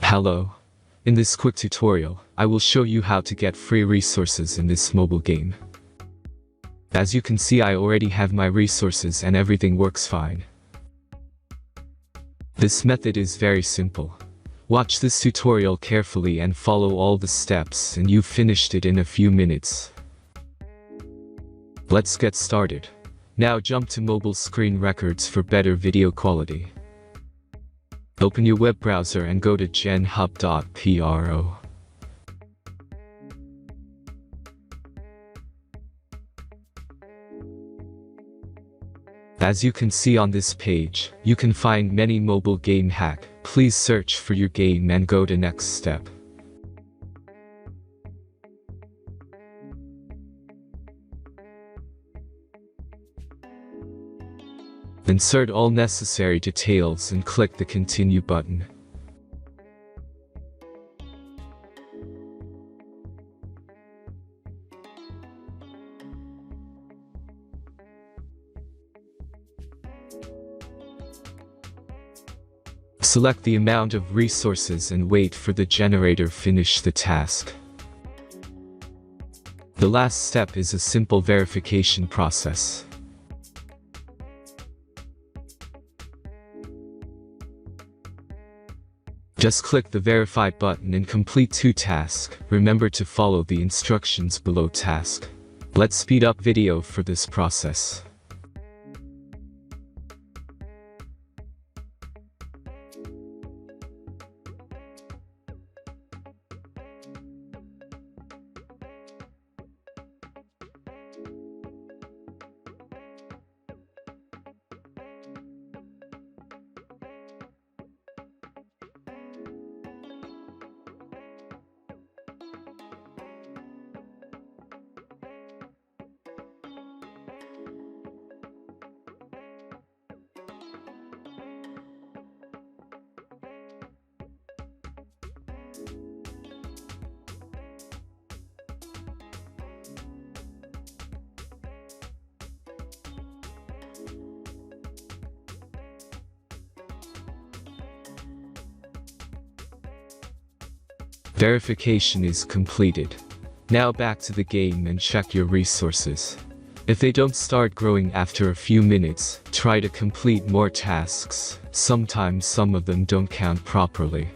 Hello. In this quick tutorial, I will show you how to get free resources in this mobile game. As you can see, I already have my resources and everything works fine. This method is very simple. Watch this tutorial carefully and follow all the steps and you've finished it in a few minutes. Let's get started. Now jump to mobile screen records for better video quality. Open your web browser and go to genhub.pro. As you can see on this page, you can find many mobile game hack. Please search for your game and go to next step. Insert all necessary details and click the Continue button. Select the amount of resources and wait for the generator finish the task. The last step is a simple verification process. Just click the Verify button and complete 2 tasks. Remember to follow the instructions below task. Let's speed up video for this process. Verification is completed. Now back to the game and check your resources. If they don't start growing after a few minutes, try to complete more tasks. Sometimes some of them don't count properly.